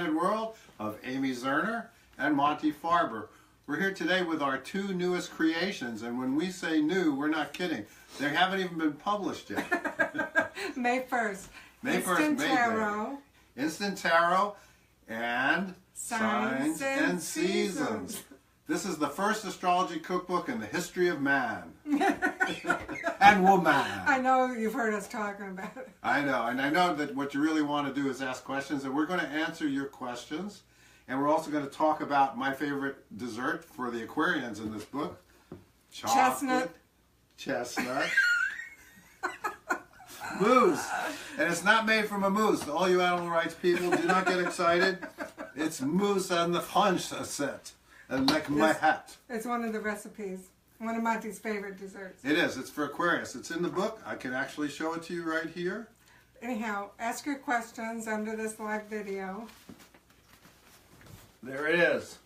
World of Amy Zerner and Monte Farber. We're here today with our two newest creations, and when we say new, we're not kidding. They haven't even been published yet. May 1st. May 1st, May Tarot. Instant Tarot and Signs and Seasons. This is the first astrology cookbook in the history of man. And woman. I know you've heard us talking about it. I know, and I know that what you really want to do is ask questions, and we're going to answer your questions. And we're also going to talk about my favorite dessert for the Aquarians in this book. Chestnut. Chestnut. Mousse. And it's not made from a moose. All you animal rights people, do not get excited. It's mousse and the punch set. And like my hat. It's one of the recipes. One of Monte's favorite desserts. It is. It's for Aquarius. It's in the book. I can actually show it to you right here. Anyhow, ask your questions under this live video. There it is.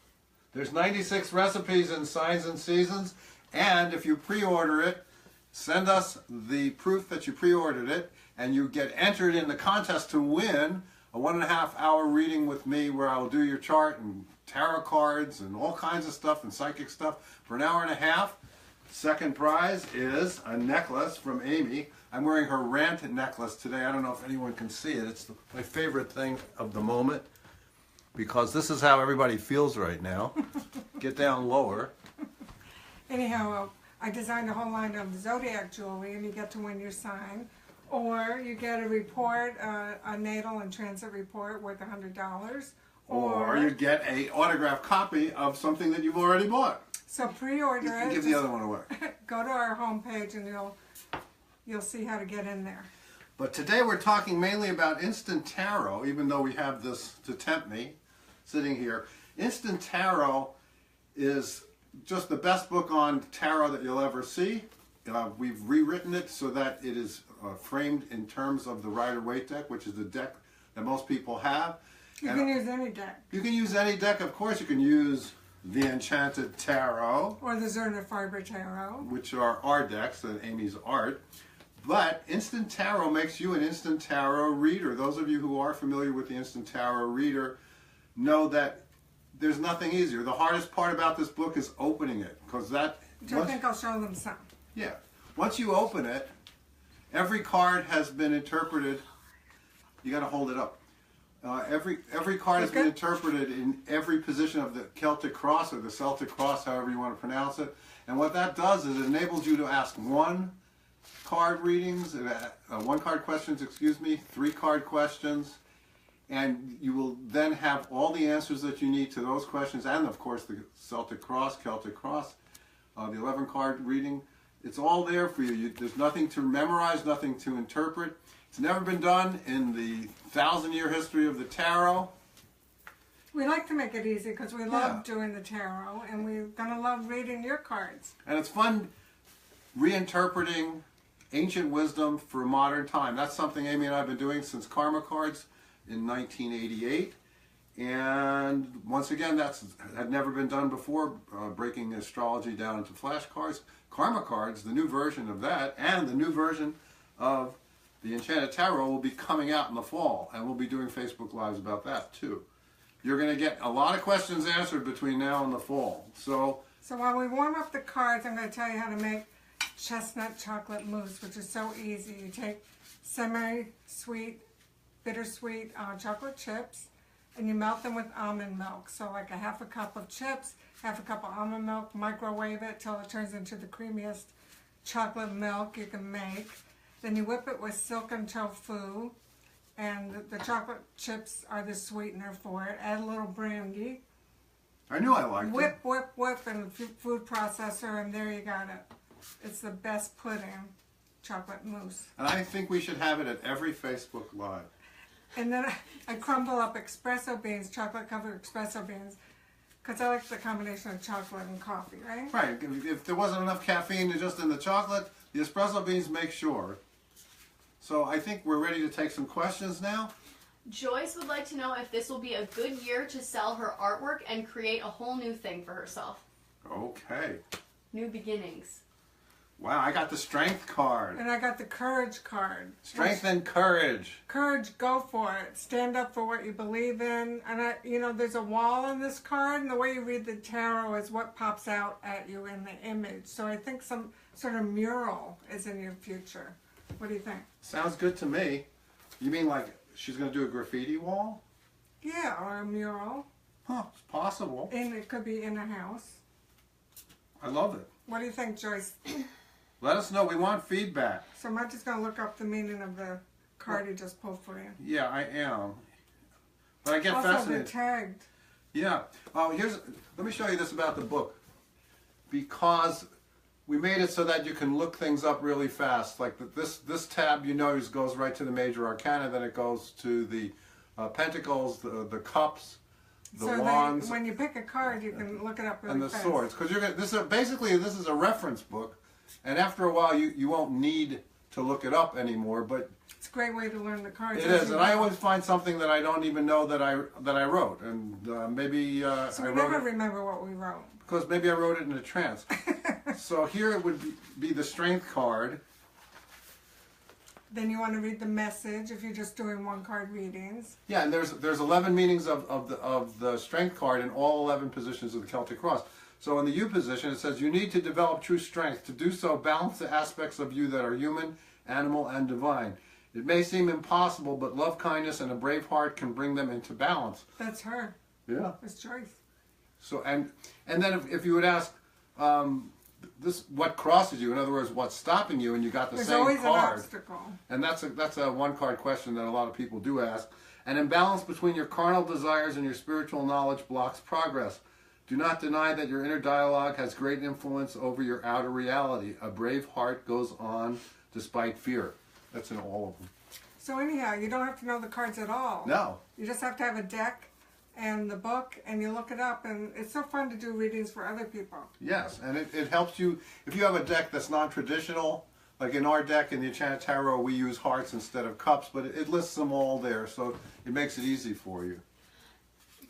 There's 96 recipes in Signs and Seasons. And if you pre-order it, send us the proof that you pre-ordered it. And you get entered in the contest to win a 1.5-hour reading with me where I'll do your chart and tarot cards and all kinds of stuff and psychic stuff for an hour and a half. Second prize is a necklace from Amy. I'm wearing her rant necklace today. I don't know if anyone can see it. It's my favorite thing of the moment because this is how everybody feels right now. Get down lower. Anyhow, I designed a whole line of zodiac jewelry, and you get to win your sign. Or you get a report, a natal and transit report worth $100. Or you get an autographed copy of something that you've already bought. So pre-order it. Give the other one away. Go to our homepage and you'll see how to get in there. But today we're talking mainly about Instant Tarot, even though we have this to tempt me sitting here. Instant Tarot is just the best book on tarot that you'll ever see. We've rewritten it so that it is framed in terms of the Rider-Waite deck, which is the deck that most people have. You can use any deck. You can use any deck, of course. You can use the Enchanted Tarot. Or the Zerner Farber Tarot. Which are our decks, and Amy's art. But Instant Tarot makes you an Instant Tarot reader. Those of you who are familiar with the Instant Tarot reader know that there's nothing easier. The hardest part about this book is opening it. Because that... I think I'll show them some. Yeah. Once you open it, every card has been interpreted. You got to hold it up. Every card has been interpreted in every position of the Celtic cross or the Celtic cross, however you want to pronounce it. And what that does is it enables you to ask one card questions, 3 card questions, and you will then have all the answers that you need to those questions, and of course the Celtic cross, Celtic cross, the 11 card reading. It's all there for you. There's nothing to memorize, nothing to interpret. It's never been done in the 1,000-year history of the tarot. We like to make it easy because we love doing the tarot, and we're going to love reading your cards. And it's fun reinterpreting ancient wisdom for modern time. That's something Amy and I have been doing since Karma Cards in 1988. And once again, that had never been done before, breaking astrology down into flashcards. Karma Cards, the new version of that, and the new version of the Enchanted Tarot will be coming out in the fall, and we'll be doing Facebook Lives about that too. You're going to get a lot of questions answered between now and the fall. So while we warm up the cards, I'm going to tell you how to make chestnut chocolate mousse, which is so easy. You take semi-sweet, bittersweet chocolate chips, and you melt them with almond milk. So like a 1/2 cup of chips, 1/2 cup of almond milk, microwave it till it turns into the creamiest chocolate milk you can make. Then you whip it with silken tofu, and the chocolate chips are the sweetener for it. Add a little brandy. I knew I liked it. Whip, whip, whip in the food processor, and there you got it. It's the best pudding, chocolate mousse. And I think we should have it at every Facebook Live. And then I crumble up espresso beans, chocolate-covered espresso beans, because I like the combination of chocolate and coffee, right? Right. If there wasn't enough caffeine just in the chocolate, the espresso beans make sure. So I think we're ready to take some questions now. Joyce would like to know if this will be a good year to sell her artwork and create a whole new thing for herself. Okay. New beginnings. Wow, I got the strength card. And I got the courage card. Strength and courage. Courage, go for it. Stand up for what you believe in. And there's a wall on this card, and the way you read the tarot is what pops out at you in the image. So I think some sort of mural is in your future. What do you think? Sounds good to me. You mean like she's going to do a graffiti wall? Yeah, or a mural. Huh, it's possible. And it could be in a house. I love it. What do you think, Joyce? Let us know. We want feedback. So I'm just going to look up the meaning of the card you just pulled for you. Yeah, I am. But I get Also, they're fascinated. tagged. Yeah. Let me show you this about the book. Because we made it so that you can look things up really fast. Like this tab, goes right to the major arcana. Then it goes to the pentacles, the cups, the wands, when you pick a card, you can look it up really fast. and the swords. Because this is a reference book, and after a while you won't need to look it up anymore. But it's a great way to learn the cards. it is, and I always find something that I don't even know that I wrote, and maybe So we never remember what we wrote. Because maybe I wrote it in a trance. So here it would be the strength card. Then you want to read the message if you're just doing one card readings. Yeah, and there's 11 meanings of the strength card in all 11 positions of the Celtic cross. So in the U position, it says you need to develop true strength. To do so, balance the aspects of you that are human, animal, and divine. It may seem impossible, but love, kindness, and a brave heart can bring them into balance. That's her. Yeah. That's Joyce. So and then if you would ask, what crosses you? In other words, what's stopping you? And you got the There's same always card. an obstacle. And that's a one card question that a lot of people do ask. An imbalance between your carnal desires and your spiritual knowledge blocks progress. Do not deny that your inner dialogue has great influence over your outer reality. A brave heart goes on despite fear. That's in all of them. So anyhow, you don't have to know the cards at all. No. You just have to have a deck and the book, and you look it up, and it's so fun to do readings for other people. Yes, and it helps you, if you have a deck that's non-traditional, like in our deck in the Enchanted Tarot, we use hearts instead of cups, but it lists them all there, so it makes it easy for you.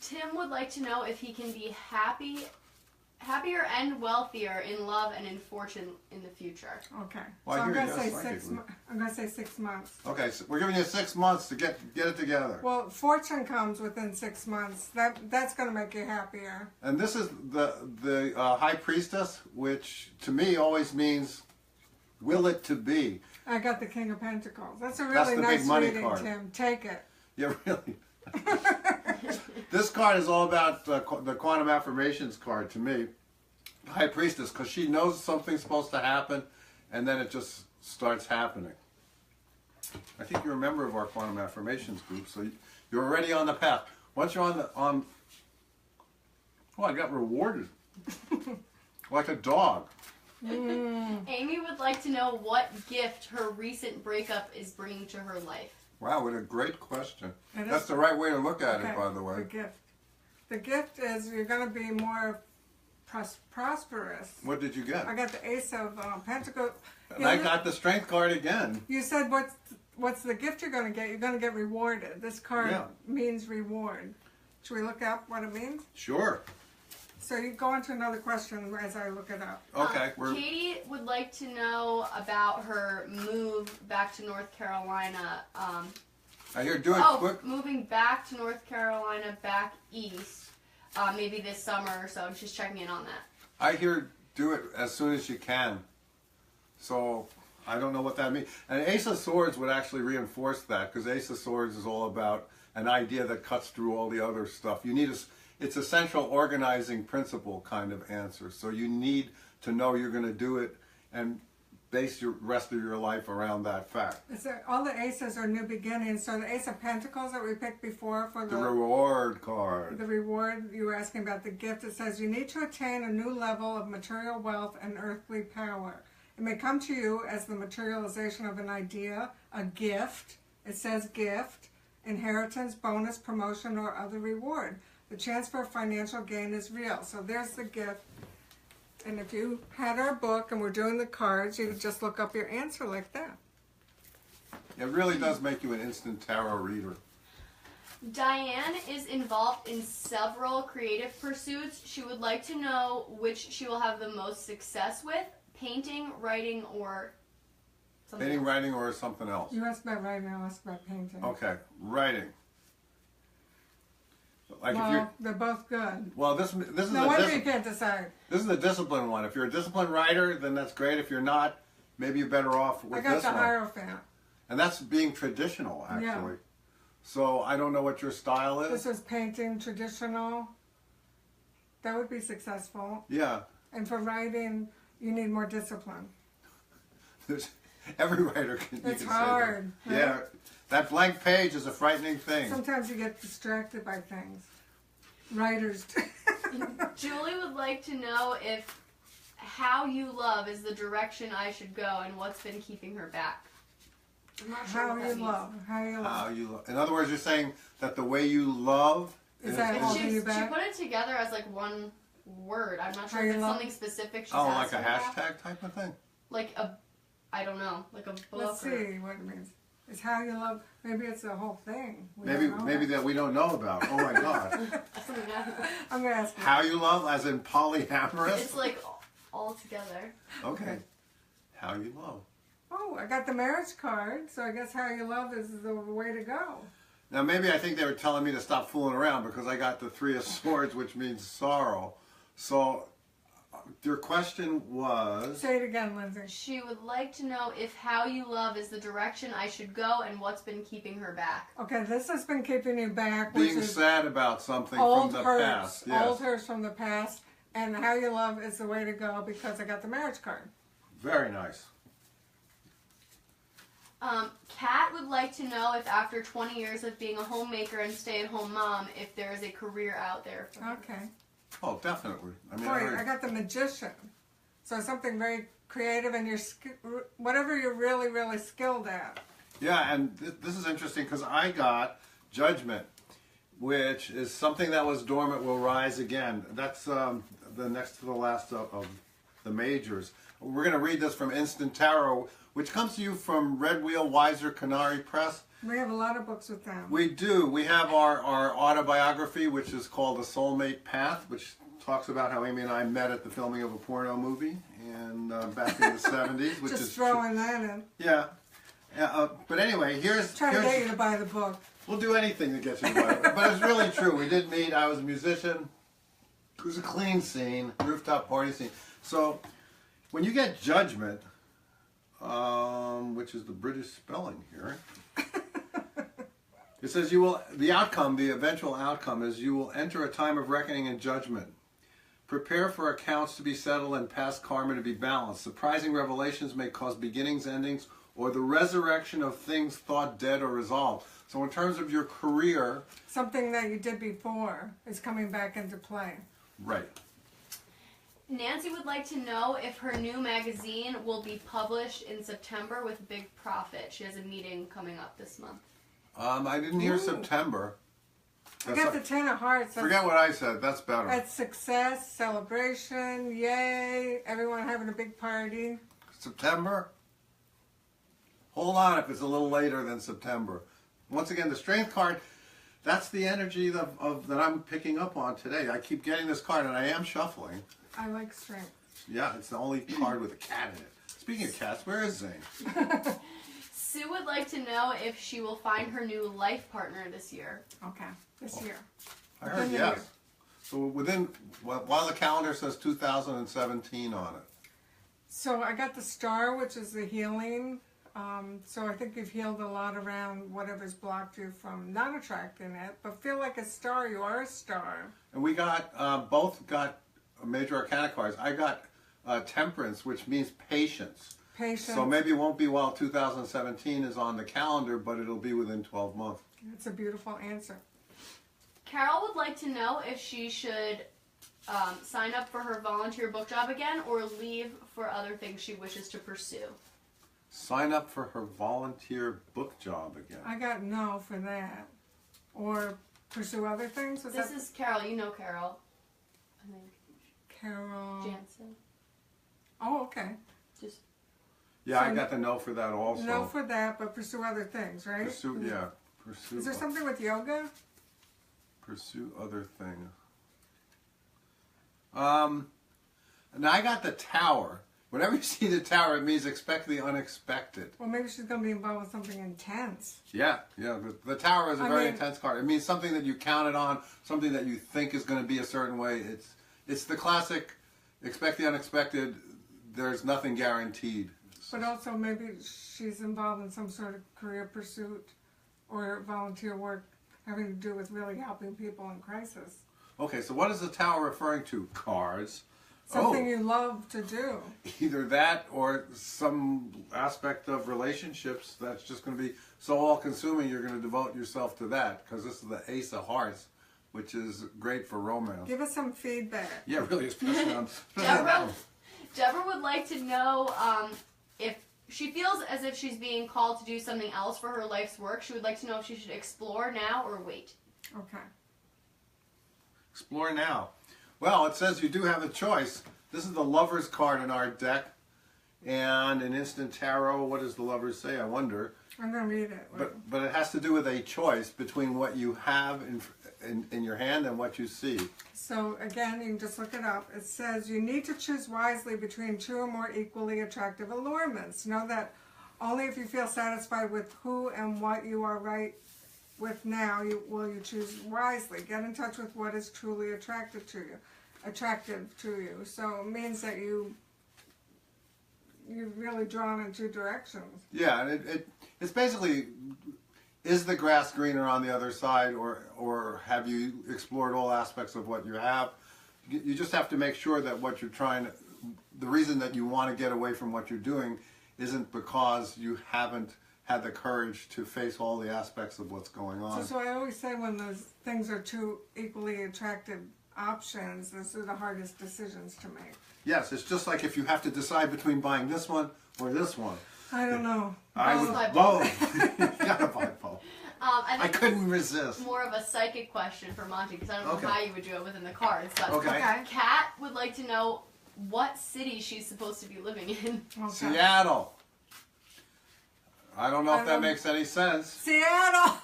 Tim would like to know if he can be happier and wealthier in love and in fortune in the future. Okay. Well, so I I'm hear going to you. say That's I'm going to say 6 months. Okay, so we're giving you 6 months to get it together. Well, fortune comes within 6 months. That's going to make you happier. And this is the High Priestess, which to me always means will it to be. I got the King of Pentacles. That's a That's really the nice big money reading, card. Tim. Take it. Yeah, really. This card is all about the Quantum Affirmations card to me. High Priestess, because she knows something's supposed to happen, and then it just starts happening. I think you're a member of our Quantum Affirmations group, so you're already on the path. Once you're on oh, I got rewarded. Like a dog. Amy would like to know what gift her recent breakup is bringing to her life. Wow, what a great question. It is. That's the right way to look at Okay, it, by the way. The gift. The gift is you're going to be more prosperous. What did you get? I got the Ace of Pentacles. And I got the Strength card again. You said what's the gift you're going to get? You're going to get rewarded. This card means reward. Should we look up what it means? Sure. So you go on to another question as I look it up. Okay. Katie would like to know about her move back to North Carolina. I hear do it quick. Moving back to North Carolina, back east, maybe this summer or so. Just checking in on that. I hear do it as soon as you can. So I don't know what that means. And Ace of Swords would actually reinforce that, because Ace of Swords is all about an idea that cuts through all the other stuff. You need it's a central organizing principle kind of answer. So you need to know you're going to do it and base your rest of your life around that fact. All the aces are new beginnings. So the Ace of Pentacles that we picked before for The reward card. the reward, you were asking about the gift. It says you need to attain a new level of material wealth and earthly power. It may come to you as the materialization of an idea, a gift. It says gift, inheritance, bonus, promotion, or other reward. The chance for financial gain is real. So there's the gift. And if you had our book and we're doing the cards, you would just look up your answer like that. It really does make you an instant tarot reader. Diane is involved in several creative pursuits. She would like to know which she will have the most success with. painting, writing, or something Painting, else? writing, or something else? You asked about writing, I asked about painting. Okay, writing. Like if Well, you're, they're both good. well, this is No a wonder you can't decide. this is a disciplined one. If you're a disciplined writer, then that's great. If you're not, maybe you're better off with I got this the one. Hierophant. And that's being traditional, actually. Yeah. So I don't know what your style This is. was painting traditional. That would be successful. Yeah. And for writing, you need more discipline. Every writer can. It's you can hard, Say that. right? Yeah. That blank page is a frightening thing. Sometimes you get distracted by things. Writers. Julie would like to know if how you love is the direction I should go and what's been keeping her back. I'm not sure How what that you means. love. How you How love. you lo- In other words, you're saying that the way you love Is that And holding you she back? put it together as like one word. I'm not How sure you if it's love? something specific she's oh, like a asking about. hashtag type of thing. Like a, I don't know, like a book. Let's see what it means. It's how you love. Maybe it's the whole thing. We Maybe don't know maybe that we don't know about. Oh my God. I'm going to ask you. How you love, as in polyamorous. It's like all together. Okay. How you love. Oh, I got the marriage card, so I guess how you love is the way to go. Now maybe I think they were telling me to stop fooling around because I got the Three of Swords, which means sorrow. So your question was. Say it again, Lindsay. She would like to know if how you love is the direction I should go and what's been keeping her back. Okay, this has been keeping you back, which Being is sad about something old from the hurts, past. Yes. old hurts from the past, and how you love is the way to go because I got the marriage card. Very nice. Kat would like to know if after 20 years of being a homemaker and stay-at-home mom, if there is a career out there for her. Okay. Oh, definitely. I mean, Boy, I got the magician. So something very creative and whatever you're really, really skilled at. yeah, and this is interesting because I got Judgment, which is something that was dormant will rise again. That's the next to the last of the majors. We're going to read this from Instant Tarot, which comes to you from Red Wheel Wiser Canary Press. We have a lot of books with them. We do. We have our autobiography, which is called The Soulmate Path, which talks about how Amy and I met at the filming of a porno movie and back in the 70s. Which Just is throwing that in. Yeah. But anyway, Try to get you to buy the book. We'll do anything to get you to buy it. But it's really true. We did meet. I was a musician. It was a clean scene, rooftop party scene. So when you get Judgment, which is the British spelling here, it says the eventual outcome is you will enter a time of reckoning and judgment. Prepare for accounts to be settled and past karma to be balanced. Surprising revelations may cause beginnings, endings, or the resurrection of things thought dead or resolved. So in terms of your career. Something that you did before is coming back into play. Right. Nancy would like to know if her new magazine will be published in September with Big Profit. She has a meeting coming up this month. I didn't hear Ooh. September. I got the Ten of Hearts. Forget what I said. That's better. That's success, celebration, yay, everyone having a big party. September? Hold on if it's a little later than September. Once again, the Strength card, that's the energy of that I'm picking up on today. I keep getting this card and I am shuffling. I like strength. Yeah, it's the only card with a cat in it. Speaking of cats, where is Zane? Sue would like to know if she will find her new life partner this year. Okay, this year. I heard Within the yes. year. So while the calendar says 2017 on it. So I got the star, which is the healing. So I think you've healed a lot around whatever's blocked you from not attracting it. But feel like a star. You are a star. And we got, both got major arcana cards. I got Temperance, which means patience. Patience. So maybe it won't be while 2017 is on the calendar, but it'll be within 12 months. It's a beautiful answer. Carol would like to know if she should sign up for her volunteer book job again or leave for other things she wishes to pursue. Sign up for her volunteer book job again. I got no for that. Or pursue other things. Was This that is Carol. You know Carol. I think Carol? Jansen. Oh, okay. Just Yeah, I So got the no for that also. No for that, but pursue other things, right? Pursue, yeah. Pursue. Is there something with yoga? Pursue other things. Now I got the Tower. Whenever you see the Tower, it means expect the unexpected. Well, maybe she's going to be involved with something intense. Yeah. The Tower is a very intense card. It means something that you counted on, something that you think is going to be a certain way. It's the classic expect the unexpected. There's nothing guaranteed. But also maybe she's involved in some sort of career pursuit or volunteer work having to do with really helping people in crisis. Okay, so what is the Tower referring to? Cards. Something you love to do. Either that or some aspect of relationships that's just going to be so all-consuming you're going to devote yourself to that, because this is the Ace of Hearts, which is great for romance. Give us some feedback. Yeah, really, especially on Deborah would like to know if she feels as if she's being called to do something else for her life's work. She would like to know if she should explore now or wait. Okay. Explore now. Well, it says you do have a choice. This is the Lover's card in our deck. And in Instant Tarot, what does the Lovers say? I wonder. I'm going to read it. But it has to do with a choice between what you have in your hand and what you see. So again, you can just look it up. It says you need to choose wisely between two or more equally attractive allurements. Know that only if you feel satisfied with who and what you are right with now will you choose wisely. Get in touch with what is truly attractive to you. So it means that you're really drawn in two directions. Yeah, and it's basically, is the grass greener on the other side, or have you explored all aspects of what you have? You just have to make sure that what you're the reason that you want to get away from what you're doing isn't because you haven't had the courage to face all the aspects of what's going on. So I always say when those things are two equally attractive options, those are the hardest decisions to make. Yes, it's just like if you have to decide between buying this one or this one. I don't know. I would both. You gotta buy both. I couldn't resist. More of a psychic question for Monte, because I don't know how you would do it within the cards. But Okay. Kat would like to know what city she's supposed to be living in. Okay. Seattle. I don't know if that makes any sense. Seattle!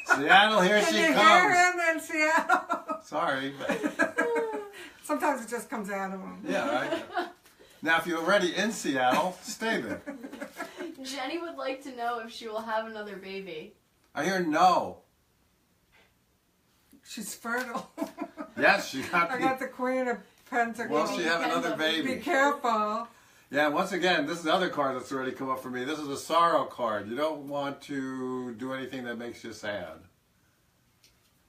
Seattle, here Can she you comes. hear him in Seattle? Sorry. Sometimes it just comes out of him. Yeah, right. Now, if you're already in Seattle, stay there. Jenny would like to know if she will have another baby. I hear no. She's fertile. Yes, she got I got the Queen of Pentacles. Will she have another Be baby? careful. Yeah, once again, this is the other card that's already come up for me. This is a sorrow card. You don't want to do anything that makes you sad.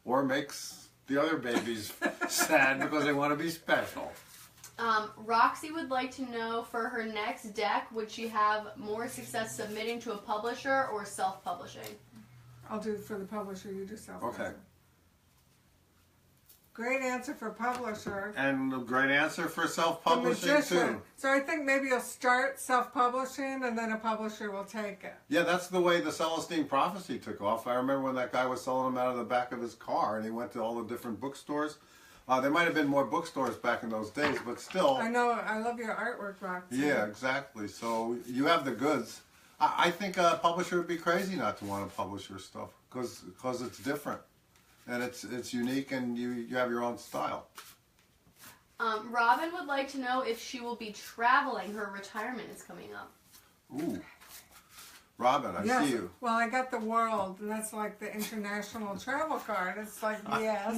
Or makes the other babies sad because they want to be special. Roxy would like to know for her next deck, would she have more success submitting to a publisher or self-publishing? I'll do it for the publisher, you do self-publishing. Okay. Great answer for publisher. And a great answer for The self-publishing magician. too. So I think maybe you'll start self-publishing and then a publisher will take it. Yeah, that's the way the Celestine Prophecy took off. I remember when that guy was selling them out of the back of his car and he went to all the different bookstores. There might have been more bookstores back in those days, but still. I know, I love your artwork, Roxy. Yeah, exactly. So you have the goods. I think a publisher would be crazy not to want to publish your stuff because it's different. And it's unique, and you have your own style. Robin would like to know if she will be traveling. Her retirement is coming up. Ooh. Robin, I Yes. see you. Well, I got the world, and that's like the international travel card. It's like, yes.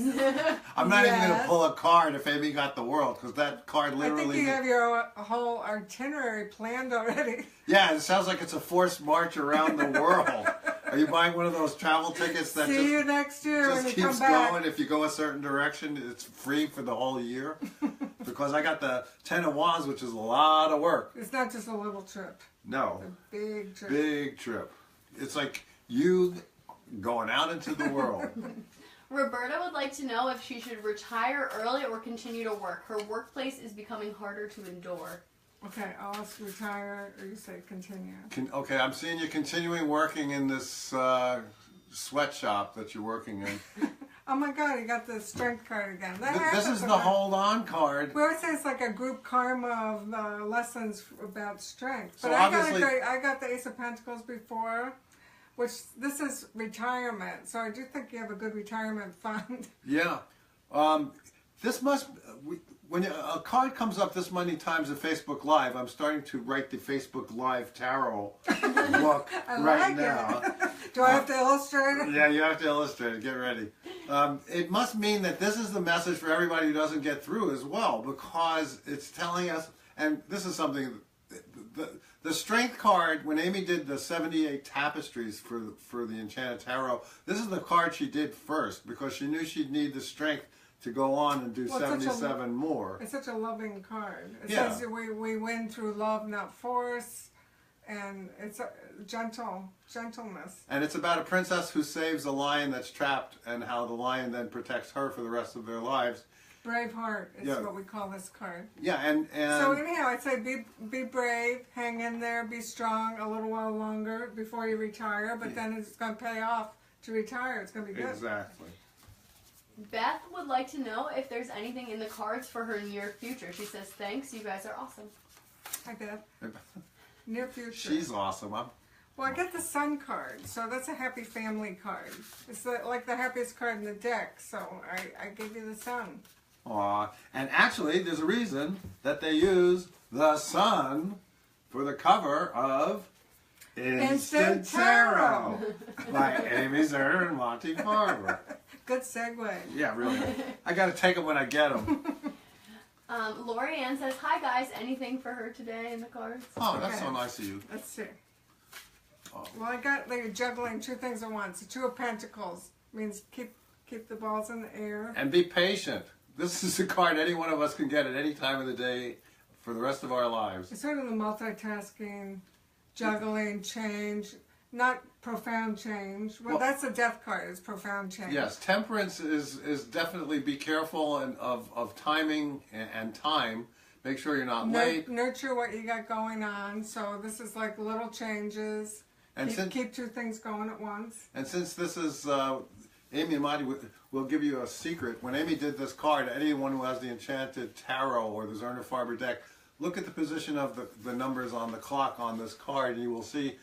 I'm not even going to Yes. pull a card if Amy got the world, because that card I literally... think you have your whole itinerary planned already. Yeah, it sounds like it's a forced march around the world. Are you buying one of those travel tickets that See you next year when just you come keeps back. going? If you go a certain direction, it's free for the whole year? Because I got the 10 of Wands, which is a lot of work. It's not just a little trip. No. It's a big trip. Big trip. It's like you going out into the world. Roberta would like to know if she should retire early or continue to work. Her workplace is becoming harder to endure. Okay, I'll ask retire, or you say continue. Okay, I'm seeing you continuing working in this sweatshop that you're working in. Oh my God, you got the strength card again. That This happens is the sometimes. hold on card. We always say it's like a group karma of lessons about strength. So But I obviously- got the Ace of Pentacles before, which this is retirement. So I do think you have a good retirement fund. Yeah. This must... when a card comes up this many times in Facebook Live, I'm starting to write the Facebook Live tarot book right now. Do I have to illustrate it? Yeah, you have to illustrate it. Get ready. It must mean that this is the message for everybody who doesn't get through as well, because it's telling us, and this is something, the Strength card, when Amy did the 78 tapestries for the Enchanted Tarot, this is the card she did first, because she knew she'd need the strength to go on and do 77 more. It's such a loving card. It Yeah. says we win through love, not force, and it's a gentleness. And it's about a princess who saves a lion that's trapped, and how the lion then protects her for the rest of their lives. Brave heart is Yeah. what we call this card. Yeah, and So anyhow, I'd say be brave, hang in there, be strong a little while longer before you retire, but then it's going to pay off to retire. It's going to be good. exactly. Beth would like to know if there's anything in the cards for her near future. She says, thanks, you guys are awesome. Hi, Beth. Near future. She's awesome. Well, I get the Sun card, so that's a happy family card. It's like the happiest card in the deck, so I give you the Sun. Aw, and actually, there's a reason that they use the sun for the cover of Instant Tarot by Amy Zerner and Monte Barber. Good segue. Yeah, really. I got to take them when I get them. Lori Ann says, hi guys, anything for her today in the cards? Oh, that's Okay. so nice of you. Let's see. Oh. Well, I got like juggling two things at once. The Two of Pentacles means keep the balls in the air. And be patient. This is a card any one of us can get at any time of the day for the rest of our lives. It's sort of the multitasking, juggling, change, not profound change. Well, that's the Death card. It's profound change. Yes, temperance is definitely be careful and of timing and time. Make sure you're not late. Nurture what you got going on. So this is like little changes. And keep two things going at once. And since this is Amy and Monty, will give you a secret. When Amy did this card, anyone who has the Enchanted Tarot or the Zerner Farber deck, look at the position of the numbers on the clock on this card, and you will see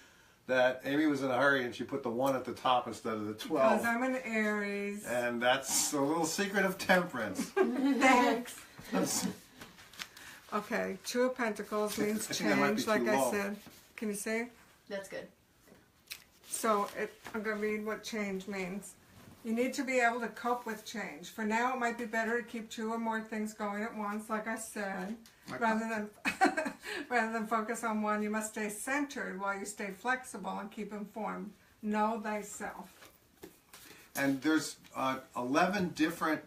that Amy was in a hurry and she put the 1 at the top instead of the 12. Because I'm an Aries. And that's a little secret of temperance. Thanks. Okay, Two of Pentacles means I think that might be change, like too I low. said. Can you see? That's good. So I'm going to read what change means. You need to be able to cope with change. For now, it might be better to keep 2 or more things going at once, like I said, rather than focus on one. You must stay centered while you stay flexible and keep informed. Know thyself. And there's 11 different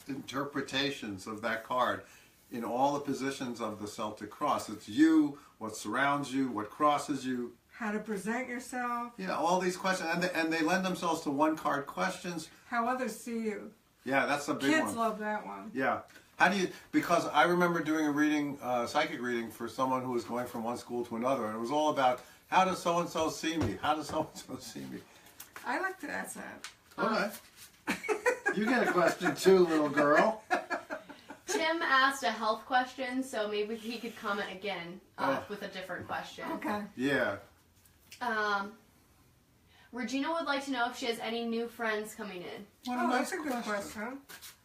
interpretations of that card in all the positions of the Celtic cross. It's you, what surrounds you, what crosses you. How to present yourself. Yeah, all these questions, and they lend themselves to one-card questions. How others see you. Yeah, that's a big one. Kids love that one. Yeah. How do you, because I remember doing a reading, psychic reading for someone who was going from one school to another, and it was all about, how does so-and-so see me? How does so-and-so see me? I like to ask that. Okay. You get a question too, little girl. Tim asked a health question, so maybe he could comment again with a different question. Okay. Yeah. Regina would like to know if she has any new friends coming in. Oh, that's a good question.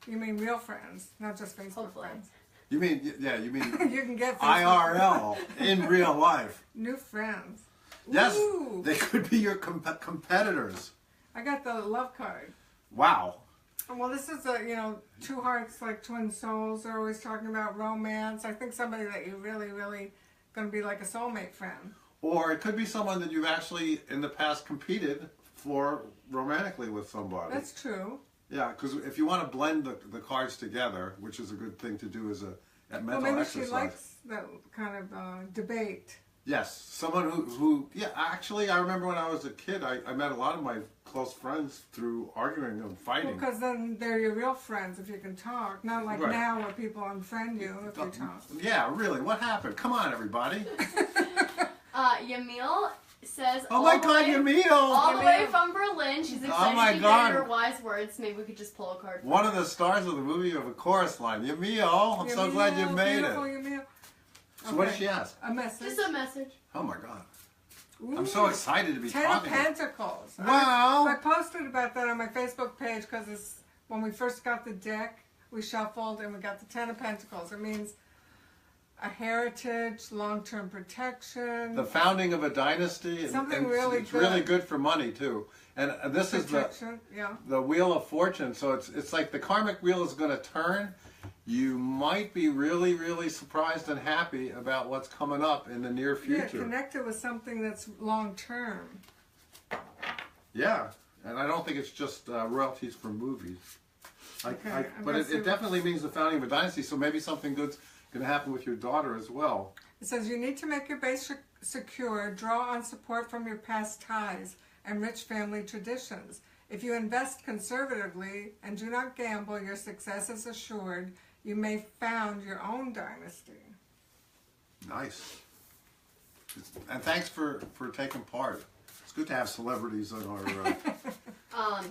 You mean real friends, not just Facebook Hopefully. friends. You mean, yeah, you mean You can get Facebook IRL, in real life. new friends. Yes, Ooh. they could be your competitors. I got the love card. Wow. Well, this is two hearts like twin souls. They're always talking about romance. I think somebody that you really, really going to be like a soulmate friend. Or it could be someone that you've actually in the past competed for romantically with somebody. That's true. Yeah, because if you want to blend the cards together, which is a good thing to do as a mental Well, maybe exercise. she likes that kind of debate. Yes, someone who, yeah, actually, I remember when I was a kid, I met a lot of my close friends through arguing and fighting. Because then they're your real friends if you can talk. Not like Right. now where people unfriend you if you talk. Yeah, really, what happened? Come on, everybody. Yamil says, Oh my God, Yamil! all the way from Berlin. She's excited my to God. hear your wise words. Maybe we could just pull a card. from One her. of the stars of the movie of a chorus line. Yamil, I'm so glad you made Beautiful, it. Yamil. So what did Okay. she ask? A message. Just a message. Oh my God. Ooh. I'm so excited to be Ten of talking. Pentacles. Wow. I posted about that on my Facebook page because it's when we first got the deck. we shuffled and we got the Ten of Pentacles. It means a heritage, long-term protection. The founding of a dynasty. Something really it's good. really good for money too. And this Protection, is yeah. the Wheel of Fortune. So it's like the karmic wheel is going to turn. You might be really, really surprised and happy about what's coming up in the near future. Yeah, connected with something that's long-term. Yeah, and I don't think it's just royalties from movies. Okay, But it definitely means the founding of a dynasty, so maybe something good's going to happen with your daughter as well. It says you need to make your base secure, draw on support from your past ties and rich family traditions. If you invest conservatively and do not gamble, your success is assured. You may found your own dynasty. Nice. And thanks for taking part. It's good to have celebrities on our...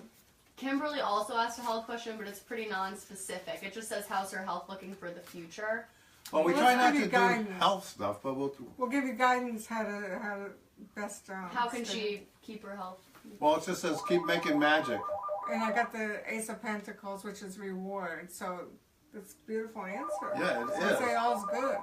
Kimberly also asked a health question, but it's pretty non-specific. It just says, how's her health looking for the future? Well, we Let's try not give to you do guidance. health stuff, but We'll give you guidance how to best. How can she keep her health? Well, it just says keep making magic. And I got the Ace of Pentacles, which is reward. So it's a beautiful answer. Yeah, it So is. say all's good.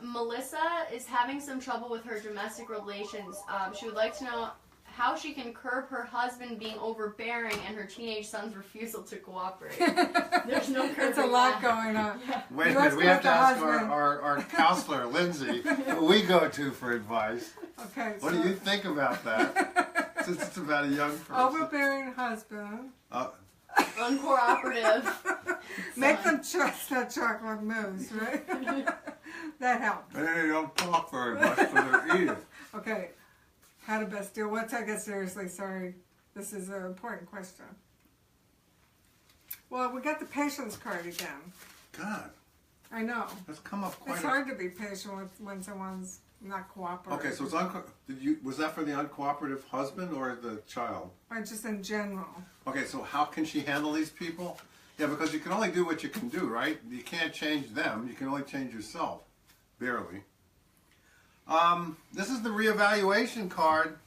Melissa is having some trouble with her domestic relations. She would like to know how she can curb her husband being overbearing and her teenage son's refusal to cooperate. There's no curbing. It's a lot that. going on. Wait a You minute, we have to ask ask the our counselor, Lindsay, who we go to for advice. Okay. What do you think about that? Since it's about a young person. Overbearing husband. Uncooperative. Make them chestnut chocolate mousse, right? That helps. They don't talk very much, but they're eating. Okay. How to best deal? What take it seriously? Sorry. This is an important question. Well, we got the patience card again. God, I know. that's come up quite It's hard to be patient with when someone's not cooperating. Okay, so it's was that for the uncooperative husband or the child? Or just in general. Okay, so how can she handle these people? Yeah, because you can only do what you can do, right? You can't change them. You can only change yourself. Barely. This is the reevaluation card.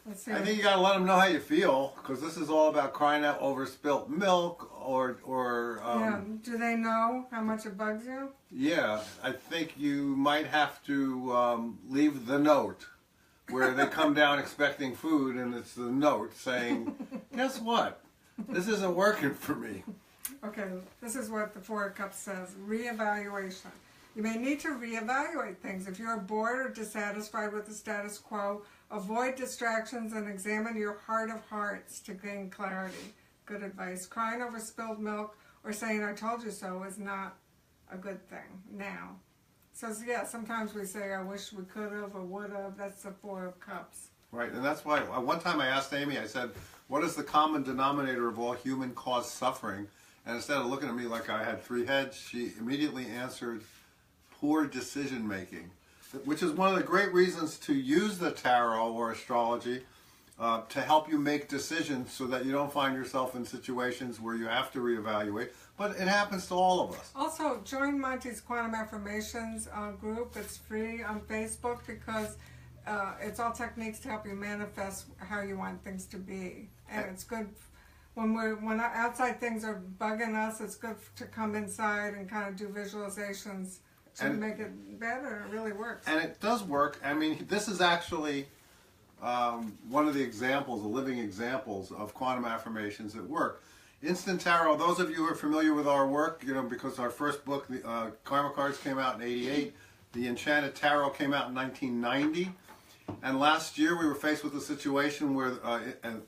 Let's see. I think you gotta let them know how you feel, because this is all about crying out over spilt milk, yeah. Do they know how much it bugs you? yeah, I think you might have to leave the note where they come down expecting food, and it's the note saying, guess what? This isn't working for me. Okay, this is what the Four of Cups says. Reevaluation. You may need to reevaluate things. If you are bored or dissatisfied with the status quo, avoid distractions and examine your heart of hearts to gain clarity. Good advice. Crying over spilled milk or saying I told you so is not a good thing now. So yeah, sometimes we say I wish we could have or would have. That's the Four of Cups. Right, and that's why one time I asked Amy, I said, what is the common denominator of all human-caused suffering? And instead of looking at me like I had three heads, she immediately answered, poor decision-making, which is one of the great reasons to use the tarot or astrology to help you make decisions so that you don't find yourself in situations where you have to reevaluate. But it happens to all of us. Also, join Monte's Quantum Affirmations group. It's free on Facebook because it's all techniques to help you manifest how you want things to be. And it's good when outside things are bugging us, it's good to come inside and kind of do visualizations to make it better. It really works. And it does work. I mean, this is actually one of the examples, the living examples of quantum affirmations that work. Instant Tarot, those of you who are familiar with our work, you know, because our first book, the Karma Cards, came out in '88. The Enchanted Tarot came out in 1990. And last year we were faced with a situation where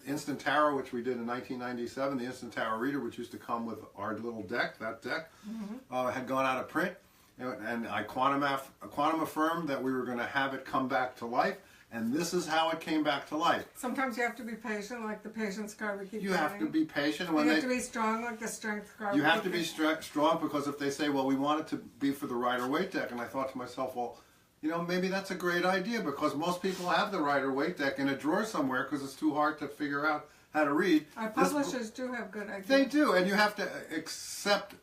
Instant Tarot, which we did in 1997, the Instant Tarot Reader, which used to come with our little deck, that deck, had gone out of print. And I quantum affirmed that we were going to have it come back to life. And this is how it came back to life. Sometimes you have to be patient, like the patience card we keep You have to saying. be patient. You have to be strong, like the strength card. You we have to keep be strong, because if they say, well, we want it to be for the Rider-Waite deck, and I thought to myself, well, you know, maybe that's a great idea, because most people have the Rider-Waite deck in a drawer somewhere because it's too hard to figure out how to read. Our publishers do have good ideas. They do, and you have to accept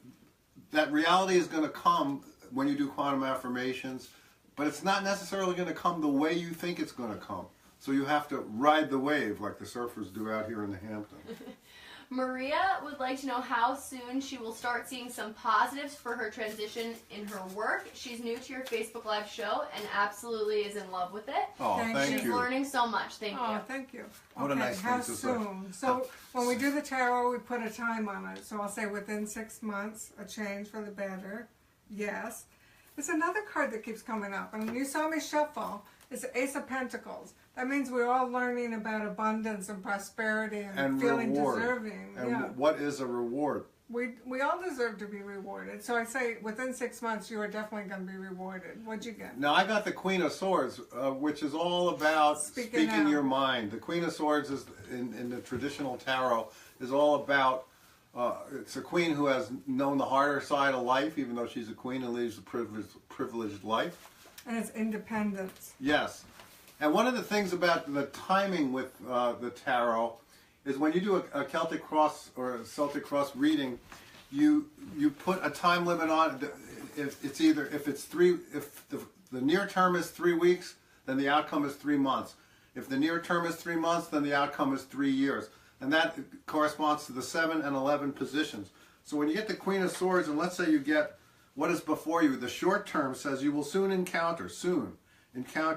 that reality is going to come when you do quantum affirmations, but it's not necessarily going to come the way you think it's going to come. So you have to ride the wave like the surfers do out here in the Hamptons. Maria would like to know how soon she will start seeing some positives for her transition in her work. She's new to your Facebook Live show and absolutely is in love with it. Oh, thank She's you. learning so much. Thank you. Oh, thank you. What a nice how thing to say. soon? So when we do the tarot, we put a time on it. So I'll say within 6 months, a change for the better. Yes. There's another card that keeps coming up, and you saw me shuffle. It's the Ace of Pentacles. That means we're all learning about abundance and prosperity and feeling reward. deserving. And Yeah. what is a reward? We all deserve to be rewarded. So I say within 6 months, you are definitely going to be rewarded. What'd you get? Now, I got the Queen of Swords, which is all about Speaking speaking out. your mind. The Queen of Swords is in the traditional tarot is all about. It's a queen who has known the harder side of life, even though she's a queen and lives a privileged life. And it's independence. Yes. And one of the things about the timing with the tarot is when you do a Celtic cross or a Celtic cross reading, you put a time limit on it. If the near term is 3 weeks, then the outcome is 3 months. If the near term is 3 months, then the outcome is 3 years. And that corresponds to the 7 and 11 positions. So when you get the Queen of Swords, and let's say you get what is before you, the short term says you will soon encounter,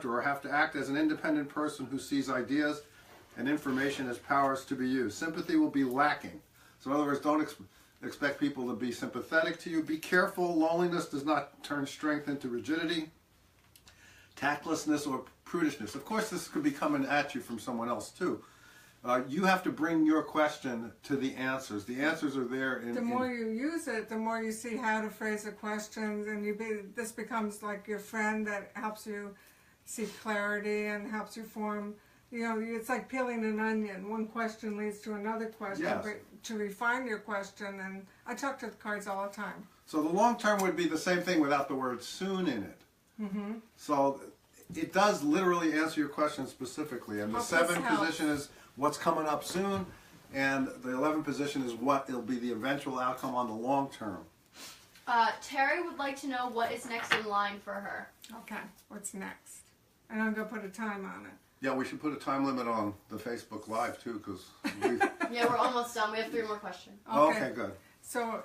or have to act as an independent person who sees ideas and information as powers to be used. Sympathy will be lacking. So in other words, don't expect people to be sympathetic to you. Be careful. Loneliness does not turn strength into rigidity, tactlessness, or prudishness. Of course, this could be coming at you from someone else too. You have to bring your question to the answers. The answers are there. The more you use it, the more you see how to phrase the questions, and this becomes like your friend that helps you see clarity and helps you form. It's like peeling an onion. One question leads to another question, Yes. but to refine your question, and I talk to the cards all the time. So the long term would be the same thing without the word soon in it. Mm-hmm. So it does literally answer your question specifically. And the 7 position is what's coming up soon, and the 11 position is what it'll be the eventual outcome on the long term. Terry would like to know what is next in line for her. Okay, what's next? And I'm going to put a time on it. Yeah, we should put a time limit on the Facebook Live too, because we. Yeah, we're almost done. We have 3 more questions. Okay, good. So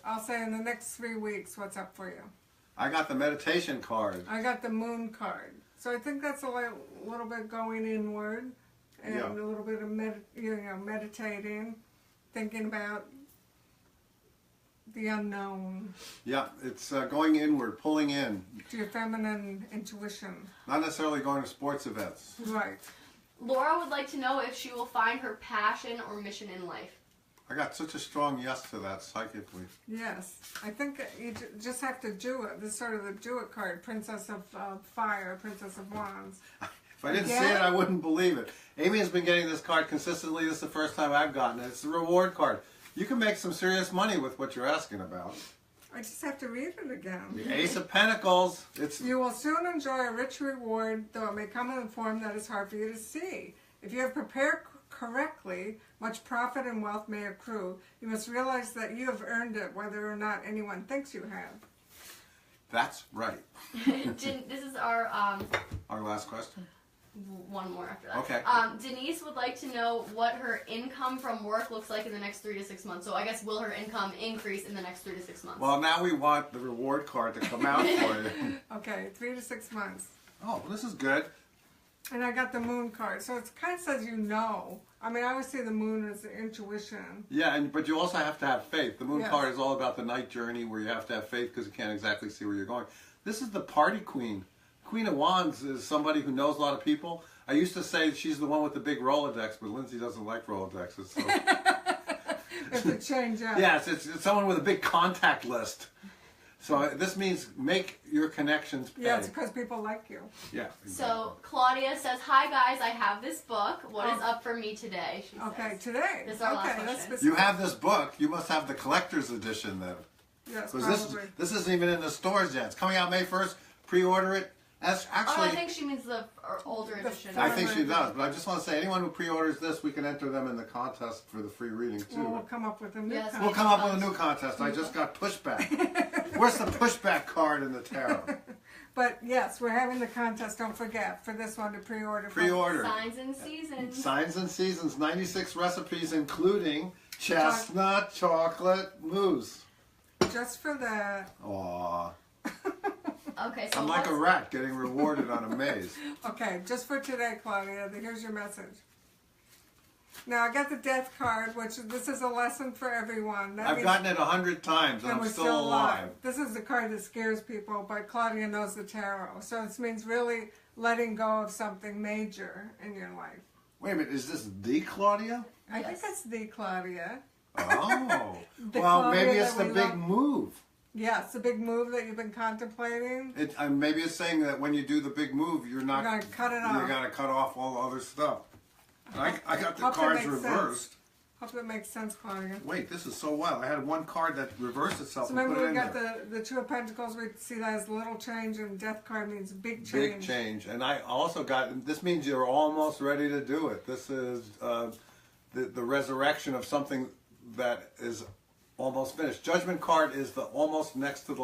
I'll say in the next 3 weeks, what's up for you? I got the meditation card. I got the moon card. So I think that's a little bit going inward and Yeah. a little bit of meditating, thinking about the unknown, Yeah, it's going inward, pulling in, to your feminine intuition. not necessarily going to sports events. Right. Laura would like to know if she will find her passion or mission in life. I got such a strong yes to that psychically. Yes. I think you just have to do it. This is sort of the do it card. Princess of Fire, Princess of Wands. If I didn't see it, I wouldn't believe it. Amy has been getting this card consistently. This is the first time I've gotten it. It's the reward card. You can make some serious money with what you're asking about. I just have to read it again. The Ace of Pentacles. It's You will soon enjoy a rich reward, though it may come in a form that is hard for you to see. If you have prepared correctly, much profit and wealth may accrue. You must realize that you have earned it, whether or not anyone thinks you have. That's right. This is our Our last question. one more after that. Okay. Denise would like to know what her income from work looks like in the next 3 to 6 months. So I guess will her income increase in the next 3 to 6 months? Well, now we want the reward card to come out for you. Okay, 3 to 6 months. Oh, well, this is good. And I got the moon card, so it kind of says you know. I mean, I always see the moon as the intuition. Yeah, but you also have to have faith. The moon Yes. card is all about the night journey where you have to have faith because you can't exactly see where you're going. This is the party queen. Queen of Wands is somebody who knows a lot of people. I used to say she's the one with the big Rolodex, but Lindsay doesn't like Rolodexes. So. If it change up. Yes, it's someone with a big contact list. So this means make your connections pay. Yeah, it's because people like you. Yeah. So Claudia says, "Hi guys, I have this book. What is up for me today?" She Okay, says. today. This is our last okay, question. that's You have this book. You must have the collector's edition then. Yes, Because probably. this isn't even in the stores yet. It's coming out May 1st. Pre-order it. That's Oh, actually. I think she means the older edition. I think she does, but I just want to say, anyone who pre-orders this, we can enter them in the contest for the free reading too. Well, we'll come up with a new Yes, kind. We'll come up with a new contest. I just got pushback. Where's the pushback card in the tarot? But yes, we're having the contest, don't forget, for this one to pre-order. Pre-order. Signs and seasons. Signs and Seasons, 96 recipes, including chestnut chocolate mousse. Just for that. Aww. Okay, so I'm like a rat getting rewarded on a maze. Okay, just for today, Claudia, here's your message. Now, I got the death card, which this is a lesson for everyone. That I've means- gotten it 100 times and I'm we're still alive. This is the card that scares people, but Claudia knows the tarot. So it means really letting go of something major in your life. Wait a minute, is this the Claudia? I think Yes. that's the Claudia. Oh. The Well, Claudia maybe it's that the we big love. move. Yes, the big move that you've been contemplating. Maybe it's saying that when you do the big move, you're not. You're gonna cut it off. You're gonna cut off all the other stuff. I got the Hope that cards makes reversed. sense. Hope that makes sense, Claudia. Wait, this is so wild. I had one card that reversed itself So and put remember it we in got there. the Two of Pentacles, we see that as little change, and death card means big change. Big change. And I also got, this means you're almost ready to do it. This is the resurrection of something that is almost finished. Judgment card is the next to the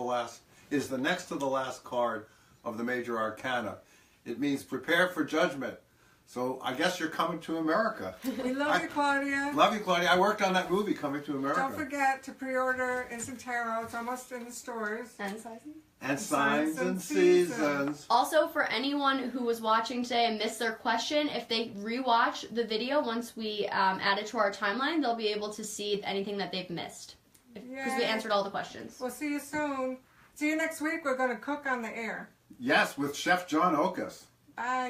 last card of the major arcana. It means prepare for judgment. So I guess you're coming to America. We love you, Claudia. Love you, Claudia. I worked on that movie, Coming to America. Don't forget to pre-order Instant Tarot. It's almost in the stores. And sizes. And Signs and Seasons. Also, for anyone who was watching today and missed their question, if they rewatch the video once we add it to our timeline, they'll be able to see anything that they've missed. Because we Yay. answered all the questions. We'll see you soon. See you next week. We're going to cook on the air. Yes, with Chef John Okus. Bye.